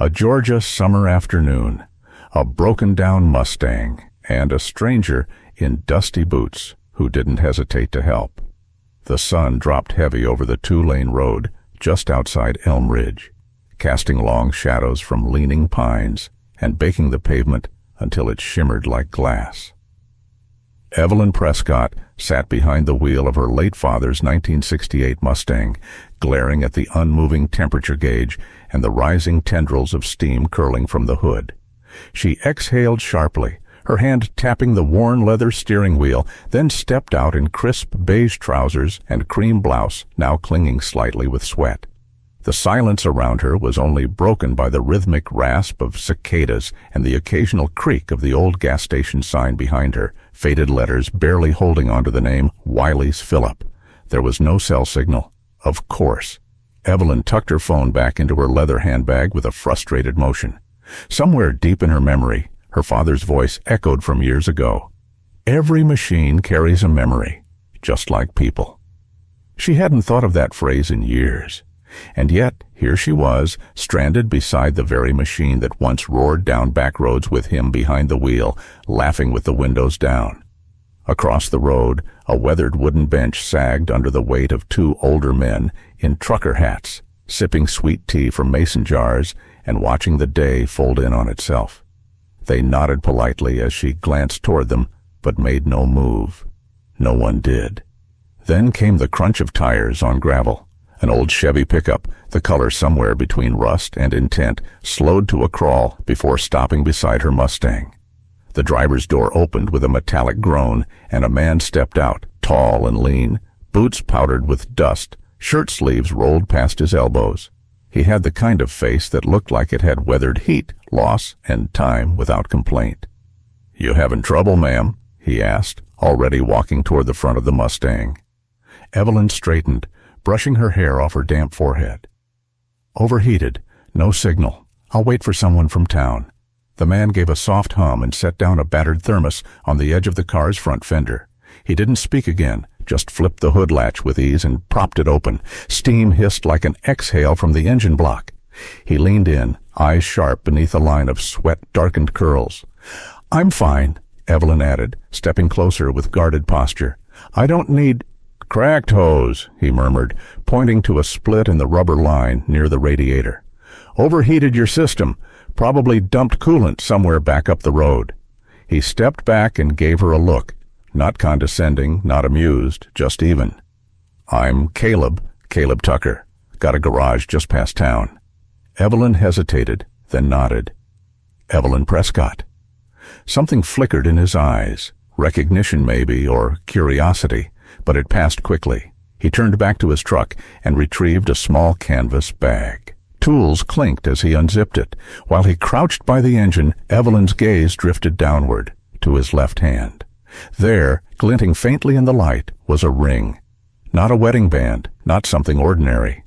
A Georgia summer afternoon, a broken-down Mustang, and a stranger in dusty boots who didn't hesitate to help. The sun dropped heavy over the two-lane road just outside Elm Ridge, casting long shadows from leaning pines and baking the pavement until it shimmered like glass. Evelyn Prescott sat behind the wheel of her late father's 1968 Mustang, glaring at the unmoving temperature gauge and the rising tendrils of steam curling from the hood. She exhaled sharply, her hand tapping the worn leather steering wheel, then stepped out in crisp beige trousers and cream blouse, now clinging slightly with sweat. The silence around her was only broken by the rhythmic rasp of cicadas and the occasional creak of the old gas station sign behind her, faded letters barely holding onto the name Wiley's Phillip. There was no cell signal. Of course. Evelyn tucked her phone back into her leather handbag with a frustrated motion. Somewhere deep in her memory, her father's voice echoed from years ago. Every machine carries a memory, just like people. She hadn't thought of that phrase in years. And yet, here she was, stranded beside the very machine that once roared down back roads with him behind the wheel, laughing with the windows down. Across the road, a weathered wooden bench sagged under the weight of two older men in trucker hats, sipping sweet tea from mason jars and watching the day fold in on itself. They nodded politely as she glanced toward them, but made no move. No one did. Then came the crunch of tires on gravel. An old Chevy pickup, the color somewhere between rust and intent, slowed to a crawl before stopping beside her Mustang. The driver's door opened with a metallic groan, and a man stepped out, tall and lean, boots powdered with dust, shirt sleeves rolled past his elbows. He had the kind of face that looked like it had weathered heat, loss, and time without complaint. "You having trouble, ma'am?" he asked, already walking toward the front of the Mustang. Evelyn straightened, brushing her hair off her damp forehead. "Overheated. No signal. I'll wait for someone from town." The man gave a soft hum and set down a battered thermos on the edge of the car's front fender. He didn't speak again, just flipped the hood latch with ease and propped it open. Steam hissed like an exhale from the engine block. He leaned in, eyes sharp beneath a line of sweat-darkened curls. "I'm fine," Evelyn added, stepping closer with guarded posture. "I don't need—" "Cracked hose," he murmured, pointing to a split in the rubber line near the radiator. "Overheated your system. Probably dumped coolant somewhere back up the road." He stepped back and gave her a look, not condescending, not amused, just even. "I'm Caleb Tucker. Got a garage just past town." Evelyn hesitated, then nodded. "Evelyn Prescott." Something flickered in his eyes, recognition maybe, or curiosity, but it passed quickly. He turned back to his truck and retrieved a small canvas bag. Tools clinked as he unzipped it. While he crouched by the engine, Evelyn's gaze drifted downward, to his left hand. There, glinting faintly in the light, was a ring. Not a wedding band, not something ordinary.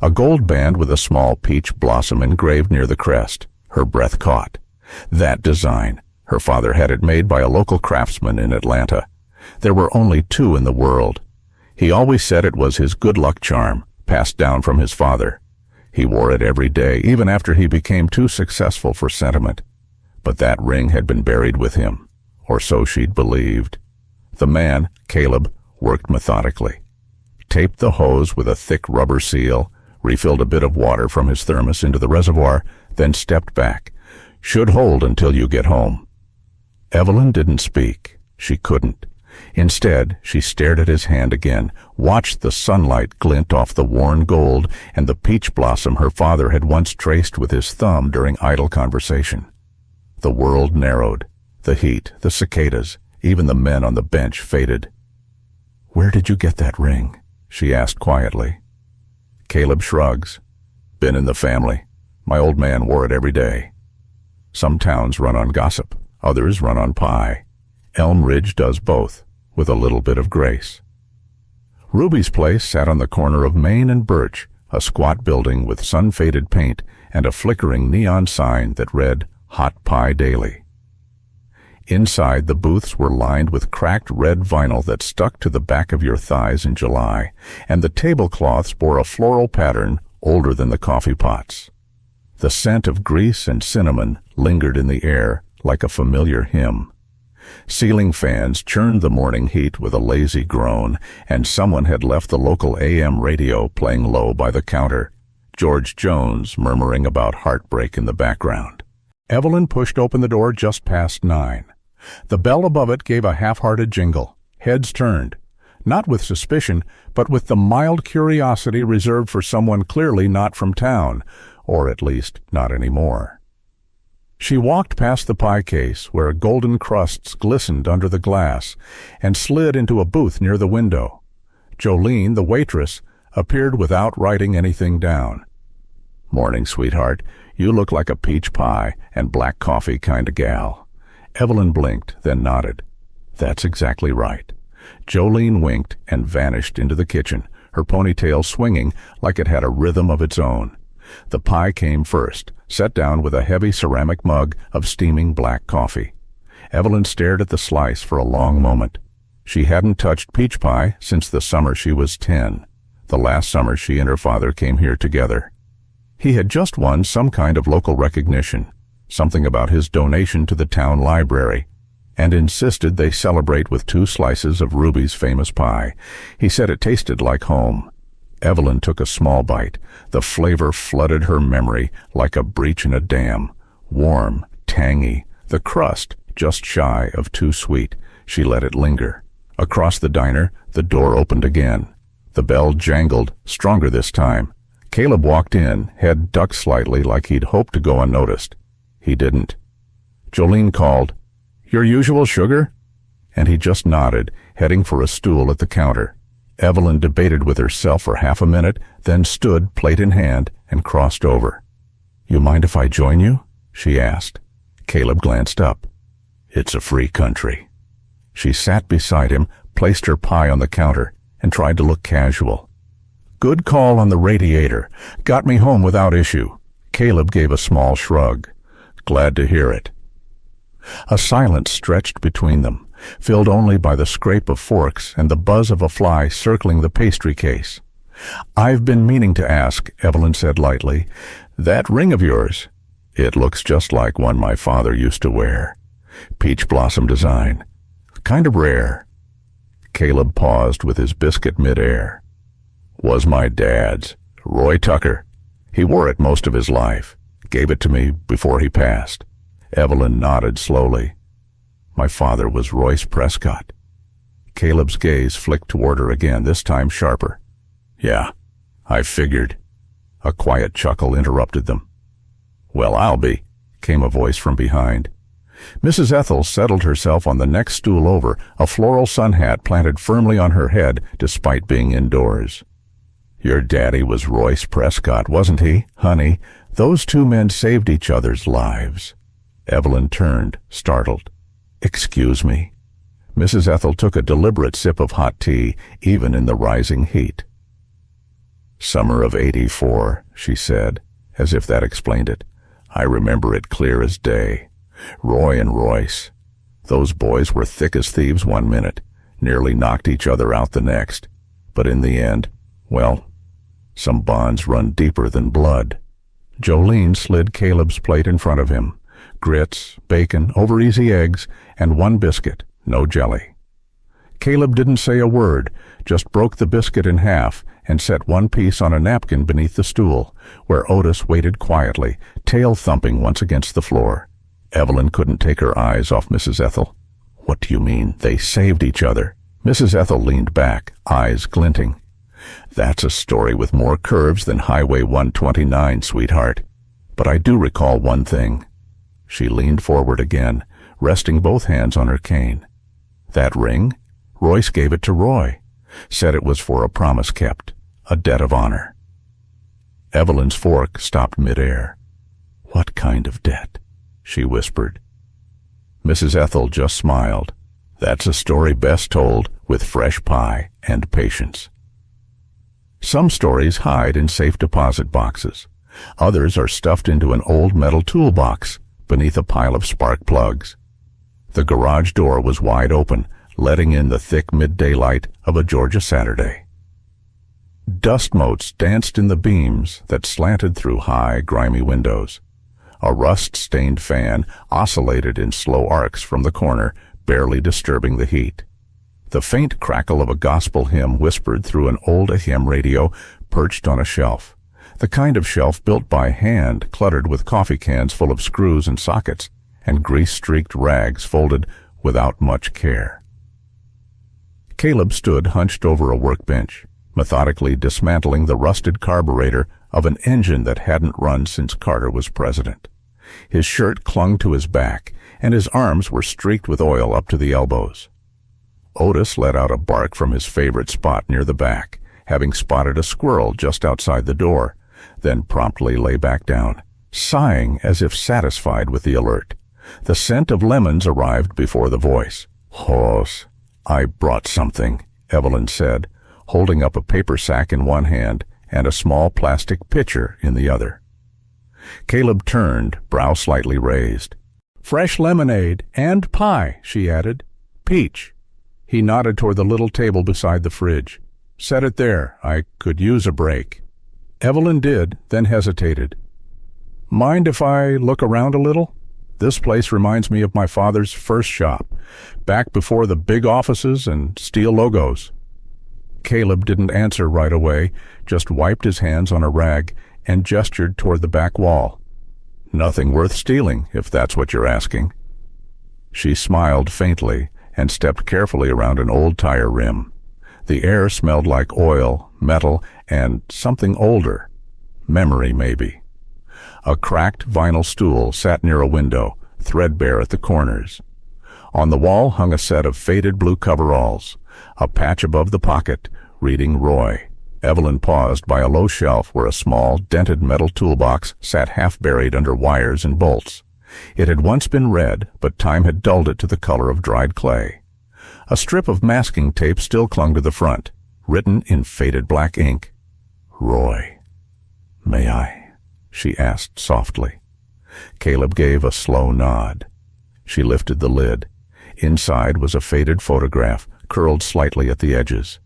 A gold band with a small peach blossom engraved near the crest. Her breath caught. That design. Her father had it made by a local craftsman in Atlanta. There were only two in the world. He always said it was his good luck charm, passed down from his father. He wore it every day, even after he became too successful for sentiment. But that ring had been buried with him, or so she'd believed. The man, Caleb, worked methodically. Taped the hose with a thick rubber seal, refilled a bit of water from his thermos into the reservoir, then stepped back. "Should hold until you get home." Evelyn didn't speak. She couldn't. Instead, she stared at his hand again, watched the sunlight glint off the worn gold and the peach blossom her father had once traced with his thumb during idle conversation. The world narrowed. The heat, the cicadas, even the men on the bench faded. "Where did you get that ring?" she asked quietly. Caleb shrugs. "Been in the family. My old man wore it every day." Some towns run on gossip. Others run on pie. Elm Ridge does both, with a little bit of grace. Ruby's place sat on the corner of Main and Birch, a squat building with sun-faded paint and a flickering neon sign that read, "Hot Pie Daily." Inside, the booths were lined with cracked red vinyl that stuck to the back of your thighs in July, and the tablecloths bore a floral pattern older than the coffee pots. The scent of grease and cinnamon lingered in the air like a familiar hymn. Ceiling fans churned the morning heat with a lazy groan, and someone had left the local AM radio playing low by the counter, George Jones murmuring about heartbreak in the background. Evelyn pushed open the door just past 9. The bell above it gave a half-hearted jingle. Heads turned, not with suspicion, but with the mild curiosity reserved for someone clearly not from town, or at least not anymore. She walked past the pie case, where golden crusts glistened under the glass, and slid into a booth near the window. Jolene, the waitress, appeared without writing anything down. "Morning, sweetheart. You look like a peach pie and black coffee kind of gal." Evelyn blinked, then nodded. "That's exactly right." Jolene winked and vanished into the kitchen, her ponytail swinging like it had a rhythm of its own. The pie came first, set down with a heavy ceramic mug of steaming black coffee. Evelyn stared at the slice for a long moment. She hadn't touched peach pie since the summer she was 10, the last summer she and her father came here together. He had just won some kind of local recognition, something about his donation to the town library, and insisted they celebrate with 2 slices of Ruby's famous pie. He said it tasted like home. Evelyn took a small bite. The flavor flooded her memory like a breach in a dam. Warm, tangy, the crust just shy of too sweet. She let it linger. Across the diner, the door opened again. The bell jangled, stronger this time. Caleb walked in, head ducked slightly like he'd hoped to go unnoticed. He didn't. Jolene called, "Your usual sugar?" And he just nodded, heading for a stool at the counter. Evelyn debated with herself for half a minute, then stood, plate in hand, and crossed over. "You mind if I join you?" she asked. Caleb glanced up. "It's a free country." She sat beside him, placed her pie on the counter, and tried to look casual. "Good call on the radiator. Got me home without issue." Caleb gave a small shrug. "Glad to hear it." A silence stretched between them, filled only by the scrape of forks and the buzz of a fly circling the pastry case. "I've been meaning to ask," Evelyn said lightly. "That ring of yours? It looks just like one my father used to wear. Peach blossom design. Kind of rare." Caleb paused with his biscuit midair. "Was my dad's. Roy Tucker. He wore it most of his life. Gave it to me before he passed." Evelyn nodded slowly. "My father was Royce Prescott." Caleb's gaze flicked toward her again, this time sharper. "Yeah, I figured." A quiet chuckle interrupted them. "Well, I'll be," came a voice from behind. Mrs. Ethel settled herself on the next stool over, a floral sun hat planted firmly on her head despite being indoors. "Your daddy was Royce Prescott, wasn't he, honey? Those 2 men saved each other's lives." Evelyn turned, startled. "Excuse me." Mrs. Ethel took a deliberate sip of hot tea, even in the rising heat. "Summer of '84, she said, as if that explained it. "I remember it clear as day. Roy and Royce. Those boys were thick as thieves one minute, nearly knocked each other out the next. But in the end, well, some bonds run deeper than blood." Jolene slid Caleb's plate in front of him. Grits, bacon, over-easy eggs, and 1 biscuit, no jelly. Caleb didn't say a word, just broke the biscuit in half and set 1 piece on a napkin beneath the stool, where Otis waited quietly, tail thumping once against the floor. Evelyn couldn't take her eyes off Mrs. Ethel. "What do you mean, they saved each other?" Mrs. Ethel leaned back, eyes glinting. "That's a story with more curves than Highway 129, sweetheart. But I do recall one thing." She leaned forward again, resting both hands on her cane. "That ring? Royce gave it to Roy. Said it was for a promise kept, a debt of honor." Evelyn's fork stopped midair. "What kind of debt?" she whispered. Mrs. Ethel just smiled. "That's a story best told with fresh pie and patience." Some stories hide in safe deposit boxes. Others are stuffed into an old metal toolbox beneath a pile of spark plugs. The garage door was wide open, letting in the thick midday light of a Georgia Saturday. Dust motes danced in the beams that slanted through high, grimy windows. A rust-stained fan oscillated in slow arcs from the corner, barely disturbing the heat. The faint crackle of a gospel hymn whispered through an old AM radio perched on a shelf, the kind of shelf built by hand, cluttered with coffee cans full of screws and sockets, and grease-streaked rags folded without much care. Caleb stood hunched over a workbench, methodically dismantling the rusted carburetor of an engine that hadn't run since Carter was president. His shirt clung to his back, and his arms were streaked with oil up to the elbows. Otis let out a bark from his favorite spot near the back, having spotted a squirrel just outside the door, then promptly lay back down, sighing as if satisfied with the alert. The scent of lemons arrived before the voice. "Hoss, I brought something," Evelyn said, holding up a paper sack in one hand and a small plastic pitcher in the other. Caleb turned, brow slightly raised. "Fresh lemonade and pie," she added. "Peach." He nodded toward the little table beside the fridge. "Set it there. I could use a break." Evelyn did, then hesitated. "Mind if I look around a little? This place reminds me of my father's first shop, back before the big offices and steel logos." Caleb didn't answer right away, just wiped his hands on a rag and gestured toward the back wall. "Nothing worth stealing, if that's what you're asking." She smiled faintly and stepped carefully around an old tire rim. The air smelled like oil, metal, and something older. Memory, maybe. A cracked vinyl stool sat near a window, threadbare at the corners. On the wall hung a set of faded blue coveralls, a patch above the pocket, reading Roy. Evelyn paused by a low shelf where a small, dented metal toolbox sat half-buried under wires and bolts. It had once been red, but time had dulled it to the color of dried clay. A strip of masking tape still clung to the front, written in faded black ink. "Roy, may I?" she asked softly. Caleb gave a slow nod. She lifted the lid. Inside was a faded photograph, curled slightly at the edges.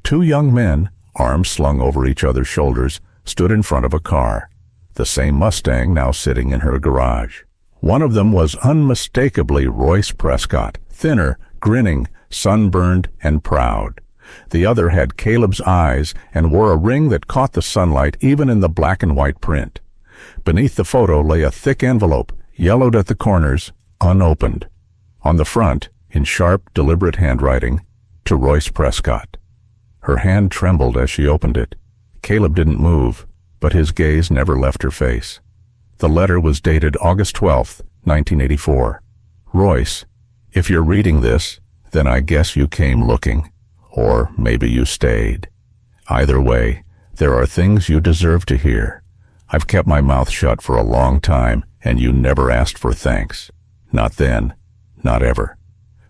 Two young men, arms slung over each other's shoulders, stood in front of a car, the same Mustang now sitting in her garage. One of them was unmistakably Royce Prescott, thinner, grinning, sunburned, and proud. The other had Caleb's eyes and wore a ring that caught the sunlight even in the black and white print. Beneath the photo lay a thick envelope, yellowed at the corners, unopened. On the front, in sharp, deliberate handwriting, to Royce Prescott. Her hand trembled as she opened it. Caleb didn't move, but his gaze never left her face. The letter was dated August 12th, 1984. "Royce, if you're reading this, then I guess you came looking. Or maybe you stayed. Either way, there are things you deserve to hear. I've kept my mouth shut for a long time, and you never asked for thanks. Not then, not ever.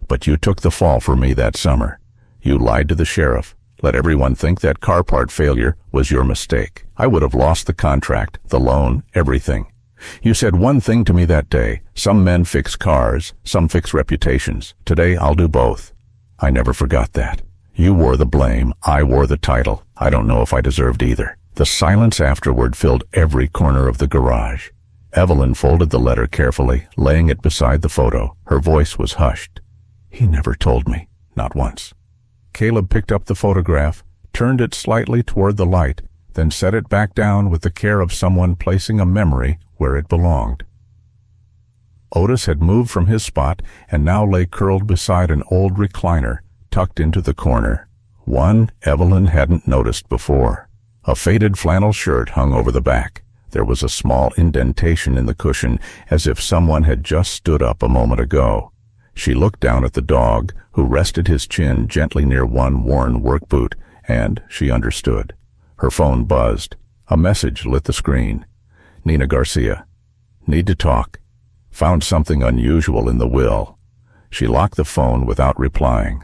But you took the fall for me that summer. You lied to the sheriff, let everyone think that car part failure was your mistake. I would have lost the contract, the loan, everything. You said one thing to me that day: some men fix cars, some fix reputations. Today I'll do both. I never forgot that. You wore the blame, I wore the title. I don't know if I deserved either." The silence afterward filled every corner of the garage. Evelyn folded the letter carefully, laying it beside the photo. Her voice was hushed. "He never told me, not once." Caleb picked up the photograph, turned it slightly toward the light, then set it back down with the care of someone placing a memory where it belonged. Otis had moved from his spot and now lay curled beside an old recliner, tucked into the corner, one Evelyn hadn't noticed before. A faded flannel shirt hung over the back. There was a small indentation in the cushion, as if someone had just stood up a moment ago. She looked down at the dog, who rested his chin gently near one worn work boot, and she understood. Her phone buzzed. A message lit the screen. "Nina Garcia. Need to talk. Found something unusual in the will." She locked the phone without replying.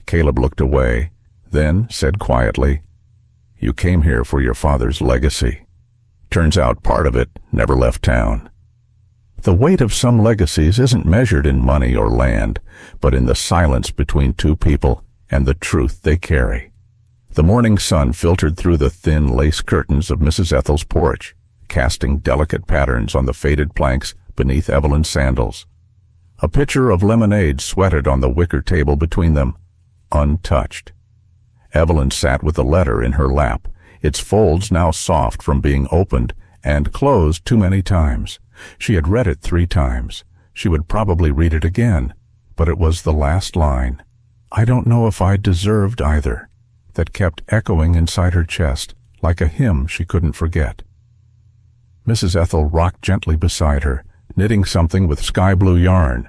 Caleb looked away, then said quietly, "You came here for your father's legacy. Turns out part of it never left town." The weight of some legacies isn't measured in money or land, but in the silence between two people and the truth they carry. The morning sun filtered through the thin lace curtains of Mrs. Ethel's porch, casting delicate patterns on the faded planks beneath Evelyn's sandals. A pitcher of lemonade sweated on the wicker table between them, untouched. Evelyn sat with the letter in her lap, its folds now soft from being opened and closed too many times. She had read it 3 times. She would probably read it again, but it was the last line. "I don't know if I deserved either," that kept echoing inside her chest like a hymn she couldn't forget. Mrs. Ethel rocked gently beside her, knitting something with sky-blue yarn.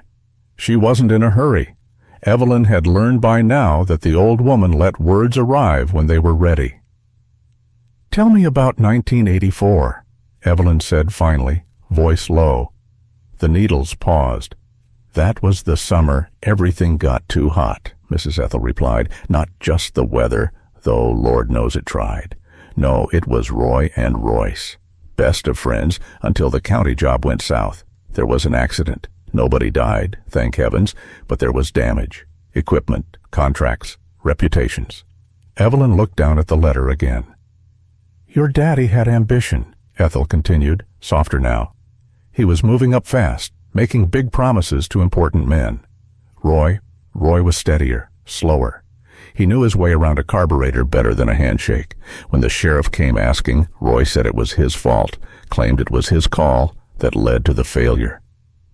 She wasn't in a hurry. Evelyn had learned by now that the old woman let words arrive when they were ready. "Tell me about 1984, Evelyn said finally, voice low. The needles paused. "That was the summer everything got too hot," Mrs. Ethel replied. "Not just the weather, though Lord knows it tried. No, it was Roy and Royce. Best of friends until the county job went south. There was an accident. Nobody died, thank heavens, but there was damage. Equipment, contracts, reputations." Evelyn looked down at the letter again. "Your daddy had ambition," Ethel continued, softer now. "He was moving up fast, making big promises to important men. Roy was steadier, slower. He knew his way around a carburetor better than a handshake. When the sheriff came asking, Roy said it was his fault, claimed it was his call that led to the failure."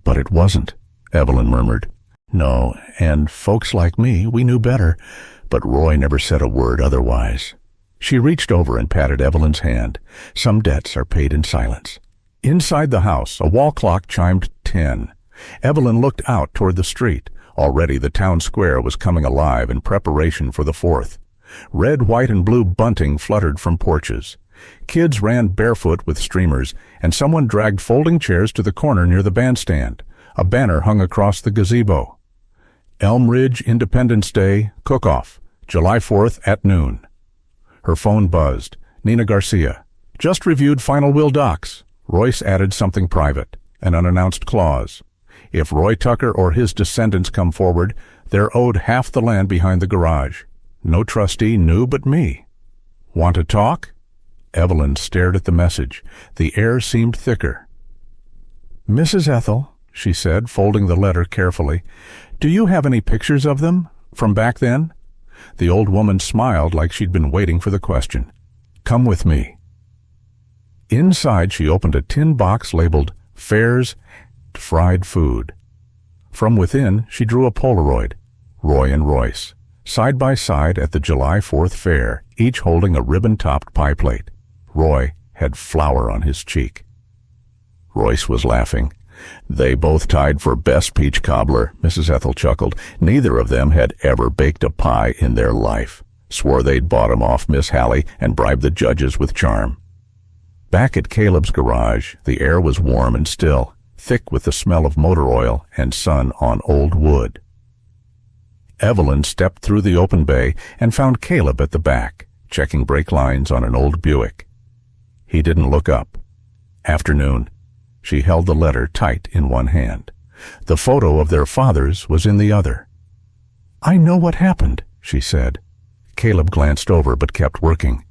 "But it wasn't," Evelyn murmured. "No, and folks like me, we knew better, but Roy never said a word otherwise." She reached over and patted Evelyn's hand. Some debts are paid in silence. Inside the house, a wall clock chimed 10. Evelyn looked out toward the street. Already the town square was coming alive in preparation for the 4th. Red, white, and blue bunting fluttered from porches. Kids ran barefoot with streamers, and someone dragged folding chairs to the corner near the bandstand. A banner hung across the gazebo. "Elm Ridge Independence Day Cook-Off, July 4th at noon." Her phone buzzed. Nina Garcia. "Just reviewed final will docs." Royce added something private, an unannounced clause. If Roy Tucker or his descendants come forward, they're owed half the land behind the garage. No trustee knew but me. "Want to talk?" Evelyn stared at the message. The air seemed thicker. "Mrs. Ethel," she said, folding the letter carefully, "do you have any pictures of them, from back then?" The old woman smiled like she'd been waiting for the question. "Come with me." Inside, she opened a tin box labeled Fair's Fried Food. From within, she drew a Polaroid. Roy and Royce, side by side at the July 4th fair, each holding a ribbon-topped pie plate. Roy had flour on his cheek. Royce was laughing. "They both tied for best peach cobbler," Mrs. Ethel chuckled. "Neither of them had ever baked a pie in their life. Swore they'd bought 'em off Miss Hallie and bribed the judges with charm." Back at Caleb's garage, the air was warm and still, thick with the smell of motor oil and sun on old wood. Evelyn stepped through the open bay and found Caleb at the back, checking brake lines on an old Buick. He didn't look up. Afternoon. She held the letter tight in one hand. The photo of their fathers was in the other. "I know what happened," she said. Caleb glanced over but kept working.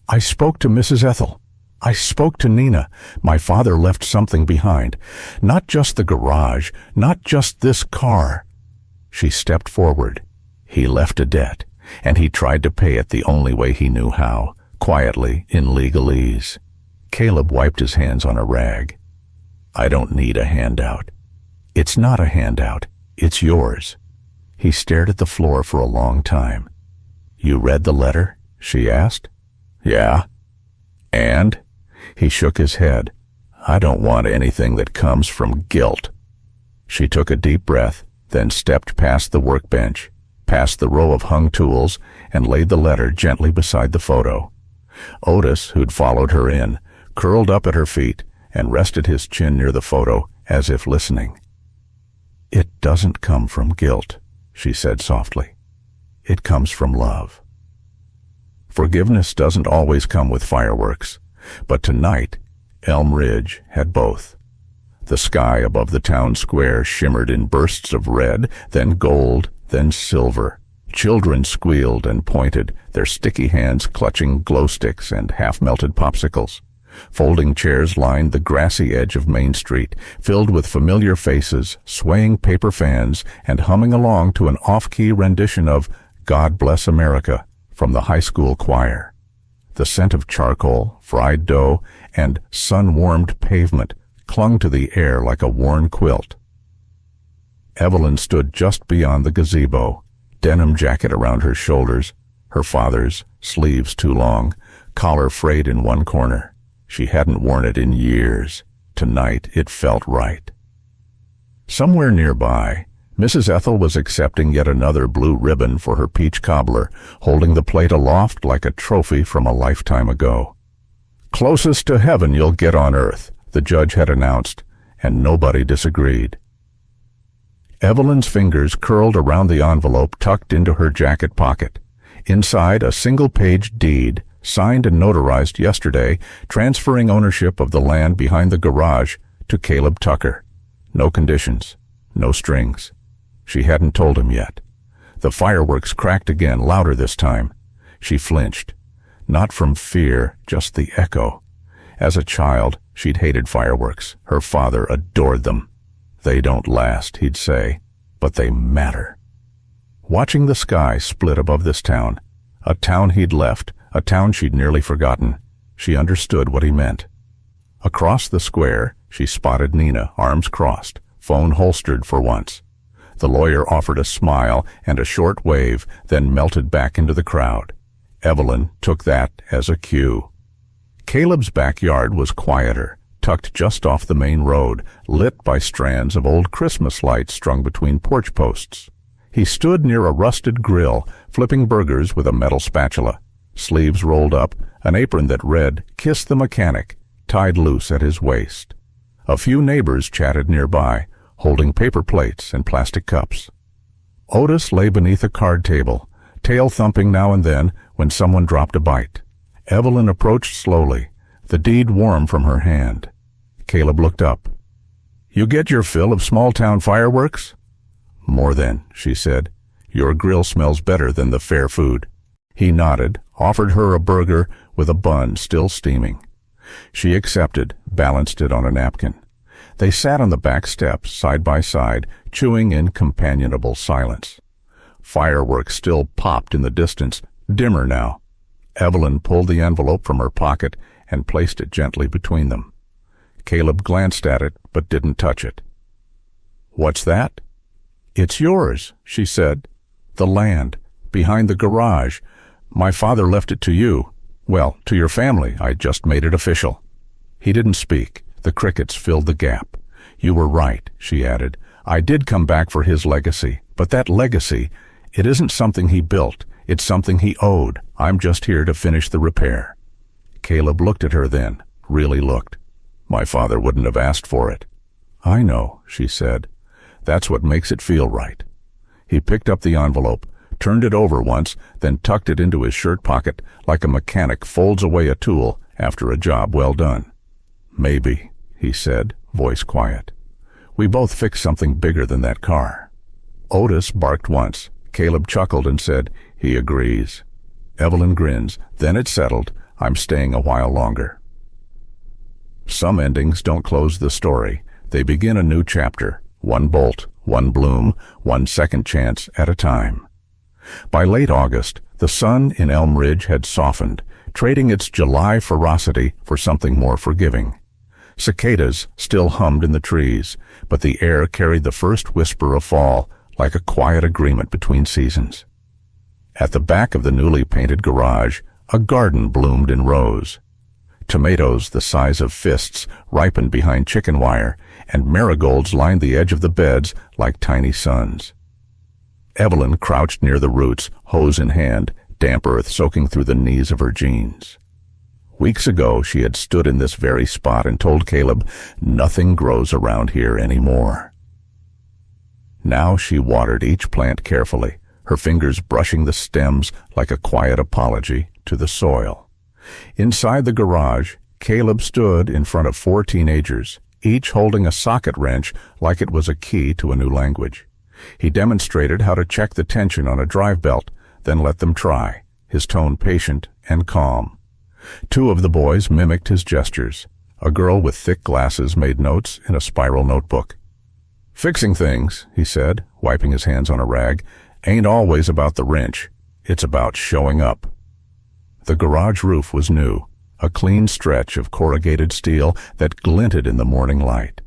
"I spoke to Mrs. Ethel. I spoke to Nina. My father left something behind. Not just the garage, not just this car." She stepped forward. "He left a debt, and he tried to pay it the only way he knew how, quietly, in legalese." Caleb wiped his hands on a rag. "I don't need a handout." "It's not a handout. It's yours." He stared at the floor for a long time. "You read the letter?" she asked. "Yeah." "And?" He shook his head. "I don't want anything that comes from guilt." She took a deep breath, then stepped past the workbench, past the row of hung tools, and laid the letter gently beside the photo. Otis, who'd followed her in, curled up at her feet and rested his chin near the photo as if listening. "It doesn't come from guilt," she said softly. "It comes from love." Forgiveness doesn't always come with fireworks, but tonight Elm Ridge had both. The sky above the town square shimmered in bursts of red, then gold, then silver, Children squealed and pointed, their sticky hands clutching glow sticks and half-melted popsicles. Folding chairs lined the grassy edge of Main Street, filled with familiar faces, swaying paper fans, and humming along to an off-key rendition of God Bless America from the high school choir. The scent of charcoal, fried dough, and sun-warmed pavement clung to the air like a worn quilt. Evelyn stood just beyond the gazebo, denim jacket around her shoulders, her father's, sleeves too long, collar frayed in one corner. She hadn't worn it in years. Tonight it felt right. Somewhere nearby, Mrs. Ethel was accepting yet another blue ribbon for her peach cobbler, holding the plate aloft like a trophy from a lifetime ago. "Closest to heaven you'll get on earth," the judge had announced, and nobody disagreed. Evelyn's fingers curled around the envelope tucked into her jacket pocket. Inside, a single-page deed, signed and notarized yesterday, transferring ownership of the land behind the garage to Caleb Tucker. No conditions, no strings. She hadn't told him yet. The fireworks cracked again, louder this time. She flinched. Not from fear, just the echo. As a child, she'd hated fireworks. Her father adored them. "They don't last," he'd say, "but they matter." Watching the sky split above this town, a town he'd left, a town she'd nearly forgotten, she understood what he meant. Across the square, she spotted Nina, arms crossed, phone holstered for once. The lawyer offered a smile and a short wave, then melted back into the crowd. Evelyn took that as a cue. Caleb's backyard was quieter, tucked just off the main road, lit by strands of old Christmas lights strung between porch posts. He stood near a rusted grill, flipping burgers with a metal spatula, sleeves rolled up, an apron that read, "Kiss the Mechanic," tied loose at his waist. A few neighbors chatted nearby, holding paper plates and plastic cups. Otis lay beneath a card table, tail thumping now and then when someone dropped a bite. Evelyn approached slowly, the deed warm from her hand. Caleb looked up. "You get your fill of small-town fireworks?" "More than," she said. "Your grill smells better than the fair food." He nodded, offered her a burger with a bun still steaming. She accepted, balanced it on a napkin. They sat on the back steps, side by side, chewing in companionable silence. Fireworks still popped in the distance, dimmer now. Evelyn pulled the envelope from her pocket and placed it gently between them. Caleb glanced at it, but didn't touch it. "What's that?" "It's yours," she said. "The land, behind the garage. My father left it to you. Well, to your family. I just made it official." He didn't speak. The crickets filled the gap. "You were right," she added. "I did come back for his legacy. But that legacy, it isn't something he built. It's something he owed. I'm just here to finish the repair." Caleb looked at her then, really looked. "My father wouldn't have asked for it." "I know," she said. "That's what makes it feel right." He picked up the envelope, turned it over once, then tucked it into his shirt pocket like a mechanic folds away a tool after a job well done. "Maybe," he said, voice quiet. "We both fixed something bigger than that car." Otis barked once. Caleb chuckled and said, "He agrees." Evelyn grins. "Then it's settled. I'm staying a while longer." Some endings don't close the story. They begin a new chapter, one bolt, one bloom, one second chance at a time. By late August, the sun in Elm Ridge had softened, trading its July ferocity for something more forgiving. Cicadas still hummed in the trees, but the air carried the first whisper of fall, like a quiet agreement between seasons. At the back of the newly painted garage, a garden bloomed in rows. Tomatoes the size of fists ripened behind chicken wire, and marigolds lined the edge of the beds like tiny suns. Evelyn crouched near the roots, hose in hand, damp earth soaking through the knees of her jeans. Weeks ago, she had stood in this very spot and told Caleb, "Nothing grows around here anymore." Now she watered each plant carefully, her fingers brushing the stems like a quiet apology to the soil. Inside the garage, Caleb stood in front of 4 teenagers, each holding a socket wrench like it was a key to a new language. He demonstrated how to check the tension on a drive belt, then let them try, his tone patient and calm. Two of the boys mimicked his gestures. A girl with thick glasses made notes in a spiral notebook. "Fixing things," he said, wiping his hands on a rag, "ain't always about the wrench. It's about showing up." The garage roof was new, a clean stretch of corrugated steel that glinted in the morning light.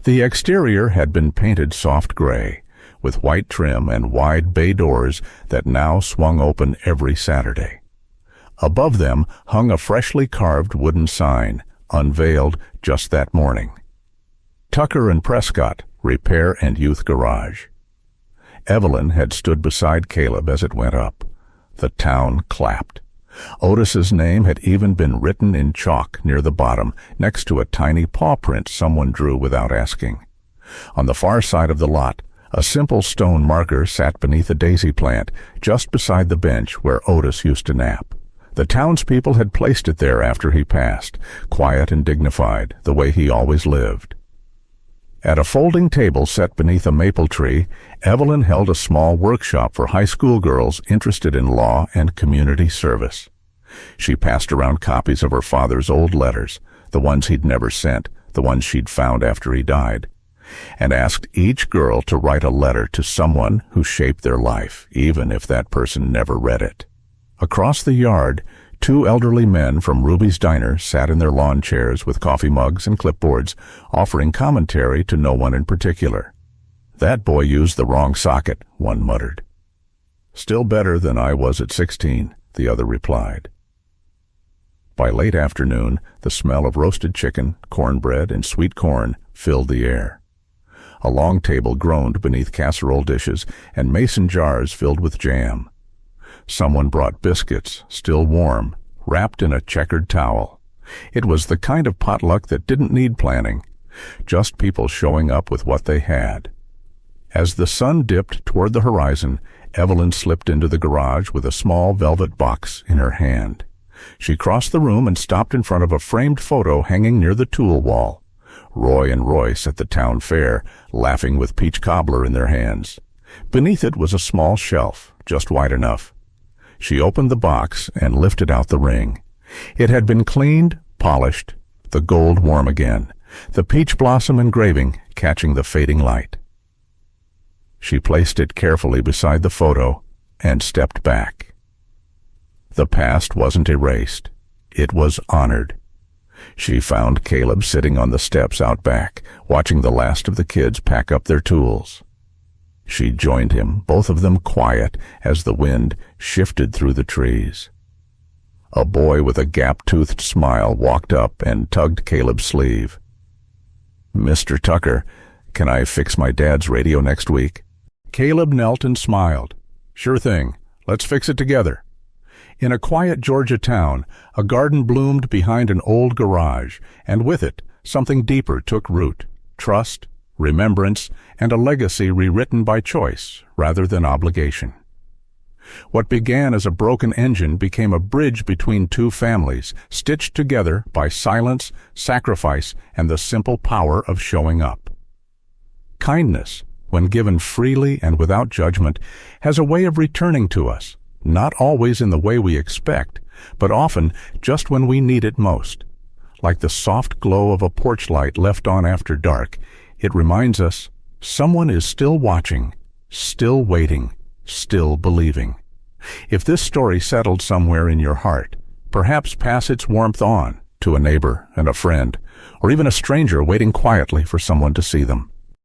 The exterior had been painted soft gray, with white trim and wide bay doors that now swung open every Saturday. Above them hung a freshly carved wooden sign, unveiled just that morning. Tucker and Prescott, Repair and Youth Garage. Evelyn had stood beside Caleb as it went up. The town clapped. Otis's name had even been written in chalk near the bottom, next to a tiny paw print someone drew without asking. On the far side of the lot, a simple stone marker sat beneath a daisy plant, just beside the bench where Otis used to nap. The townspeople had placed it there after he passed, quiet and dignified, the way he always lived. At a folding table set beneath a maple tree, Evelyn held a small workshop for high school girls interested in law and community service. She passed around copies of her father's old letters, the ones he'd never sent, the ones she'd found after he died, and asked each girl to write a letter to someone who shaped their life, even if that person never read it. Across the yard, two elderly men from Ruby's Diner sat in their lawn chairs with coffee mugs and clipboards, offering commentary to no one in particular. "That boy used the wrong socket," one muttered. "Still better than I was at 16, the other replied. By late afternoon, the smell of roasted chicken, cornbread, and sweet corn filled the air. A long table groaned beneath casserole dishes and mason jars filled with jam. Someone brought biscuits, still warm, wrapped in a checkered towel. It was the kind of potluck that didn't need planning, just people showing up with what they had. As the sun dipped toward the horizon, Evelyn slipped into the garage with a small velvet box in her hand. She crossed the room and stopped in front of a framed photo hanging near the tool wall. Roy and Royce at the town fair, laughing with peach cobbler in their hands. Beneath it was a small shelf, just wide enough. She opened the box and lifted out the ring. It had been cleaned, polished, the gold warm again, the peach blossom engraving catching the fading light. She placed it carefully beside the photo and stepped back. The past wasn't erased. It was honored. She found Caleb sitting on the steps out back, watching the last of the kids pack up their tools. She joined him, both of them quiet as the wind shifted through the trees. A boy with a gap-toothed smile walked up and tugged Caleb's sleeve. "Mr. Tucker, can I fix my dad's radio next week?" Caleb knelt and smiled. "Sure thing. Let's fix it together." In a quiet Georgia town, a garden bloomed behind an old garage, and with it, something deeper took root: trust, remembrance, and a legacy rewritten by choice rather than obligation. What began as a broken engine became a bridge between two families, stitched together by silence, sacrifice, and the simple power of showing up. Kindness, when given freely and without judgment, has a way of returning to us, not always in the way we expect, but often just when we need it most. Like the soft glow of a porch light left on after dark, it reminds us someone is still watching, still waiting, still believing. If this story settled somewhere in your heart, perhaps pass its warmth on to a neighbor and a friend, or even a stranger waiting quietly for someone to see them.